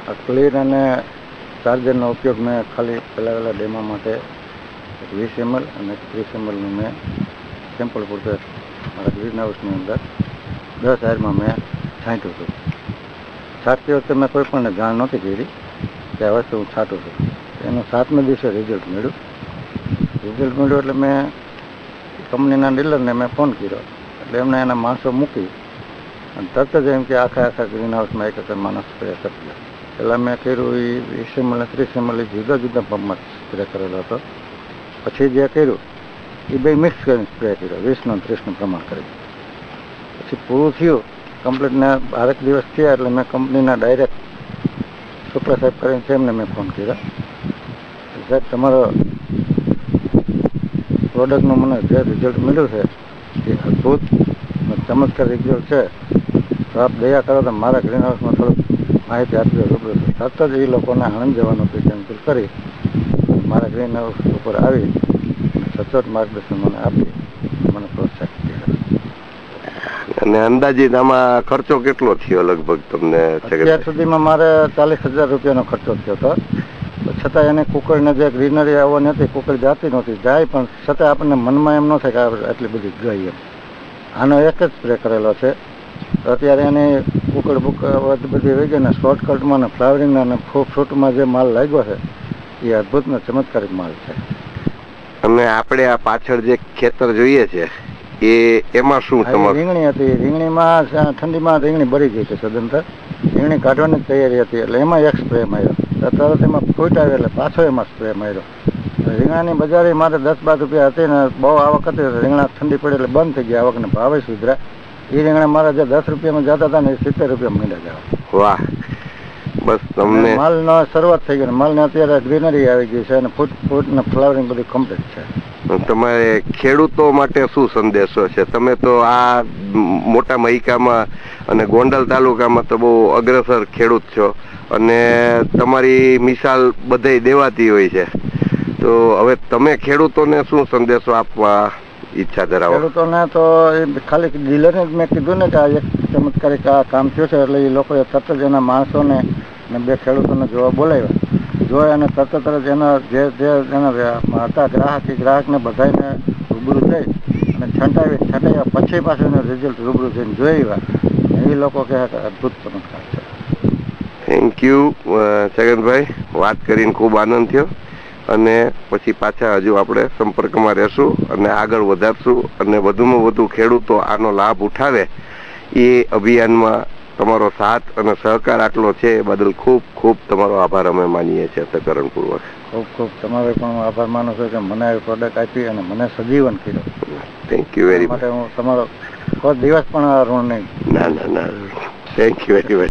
આ ક્લીન અને ચાર્જરનો ઉપયોગ મેં ખાલી પહેલાં ડેમો માટે 20 ml અને 30 mlનું મેં સેમ્પલ પૂરતું મારા ગ્રીન હાઉસની અંદર 10 હારમાં મેં છાંટ્યું હતું. છાંટતી વખતે મેં કોઈ પણ જાણ નહોતી કરી કે આ વસ્તુ હું છાંટું છું. એનું 7મે દિવસે રિઝલ્ટ મળ્યું એટલે મેં કંપનીના ડીલરને મેં ફોન કર્યો. એટલે એમને એના માણસો મૂકી અને તરત જ એમ કે આખા ગ્રીન હાઉસમાં એક માણસ સ્પ્રે કરતી. પહેલાં મેં કર્યું એ 20 ml અને 30 ml જુદા જુદા પંપમાં સ્પ્રે કરેલો હતો. પછી જે કર્યું એ બે મિક્સ કરીને સ્પ્રે કર્યો 20 અને 30નું પ્રમાણ કરી. પછી પૂરું થયું કમ્પ્લીટને 12 દિવસ થયા એટલે મેં કંપનીના ડાયરેક્ટ શુક્લા સાહેબ કરીને એમને મેં ફોન કર્યો. સાહેબ તમારો પ્રોડક્ટનું મને જે રિઝલ્ટ મળ્યું છે એ અદ્ભુત ચમત્કાર રિઝલ્ટ છે, તો આપ દયા કરો તો મારા ગ્રીન હાઉસમાં થોડુંક માહિતી આપજો. તરત જ એ લોકોને આણંદ જવાનું કેન્સલ કરી મારા ગ્રીન હાઉસ ઉપર આવી સચોટ માર્ગદર્શન મને આપી મને પ્રોત્સાહિત કર્યા. અને અંદાજિત આમાં ખર્ચો કેટલો થયો લગભગ તમને? અત્યાર સુધીમાં મારે 40,000 રૂપિયાનો ખર્ચો થયો હતો. છતાં એને કુકરને જે ગ્રીનરી આવવાની હતી, કુકર જાતી નહોતી, જાય પણ છતાં આપણને મનમાં એમ ન થાય કે આટલી બધી ગઈ એમ. આનો એક જ સ્પ્રે કરેલો છે. અત્યારે એની કુકર બધી વહી ગઈ ને શોર્ટકટમાં ને ફ્લાવરિંગના અને ફ્રૂટમાં જે માલ લાગ્યો છે એ અદ્ભુત ને ચમત્કારિક માલ છે. અને આપણે આ પાછળ જે ખેતર જોઈએ છે એમાં શું તમારું? રીંગણી હતી. રીંગણીમાં ઠંડીમાં રીંગણી બળી ગઈ હતી સદંતર. રીંગણી કાઢવાની તૈયારી હતી એટલે એમાં એક સ્પ્રે માર્યો. તરત એમાં ફૂટ આવી એટલે પાછો એમાં સ્પ્રે માર્યો. રીંગણાની બજારી મારે 10-12 રૂપિયા હતી ને બહુ આવક હતી. રીંગણા ઠંડી પડી એટલે બંધ થઈ ગયા, આવકને ભાવે સુધરા. એ રીંગણા મારા જે 10 રૂપિયામાં જતા હતા ને એ 70 રૂપિયા માંડ્યા જવા. વાહ, બસ તમને માલનો શરૂઆત થઈ ગઈ. માલને અત્યારે ગ્રીનરી આવી ગઈ છે અને ફૂટ ને ફ્લાવરિંગ બધું કમ્પ્લીટ છે. તમારે ખેડૂતો માટે શું સંદેશો છે? તમે તો આ મોટા મહિકામાં અને ગોંડલ તાલુકામાં તો બહુ અગ્રસર ખેડૂત છો અને તમારી મિસાલ બધે દેવાતી હોય છે, તો હવે તમે ખેડૂતોને શું સંદેશો આપવા ઈચ્છા ધરાવો? ખેડૂતોને તો ખાલી ડીલરને મેં કીધું ને કે આ એક ચમત્કારિક આ કામ થયું છે એટલે એ લોકોએ તરત જ એના માણસોને ને 2 ખેડૂતોને જોવા બોલાવ્યા. જોઈ અને તરત જ એના જે એના હતા ગ્રાહકને બધાને રૂબરૂ જઈ અને છંટાવ્યા પછી પાછું એનું રિઝલ્ટ રૂબરૂ જઈને જોઈ એ લોકો કહે કે અદ્ભુત ચમત્કાર છે. થેન્ક યુ છગનભાઈ, વાત કરીને ખૂબ આનંદ થયો અને પછી પાછા હજુ આપણે સંપર્કમાં રહેશું અને આગળ વધારશું અને વધુમાં વધુ ખેડૂતો આનો લાભ ઉઠાવે એ અભિયાનમાં તમારો સાથ અને સહકાર આટલો છે એ બદલ ખૂબ ખૂબ તમારો આભાર અમે માનીએ છીએ સકરણપૂર્વક. ખૂબ ખૂબ તમારો પણ આભાર માનું છું કે મને આવી પ્રોડક્ટ આપી અને મને સજીવન કર્યો. Thank you very much. હું તમારો કોઈ દિવસ પણ ઋણ નહીં. ના, થેન્ક યુ વેરી મચ.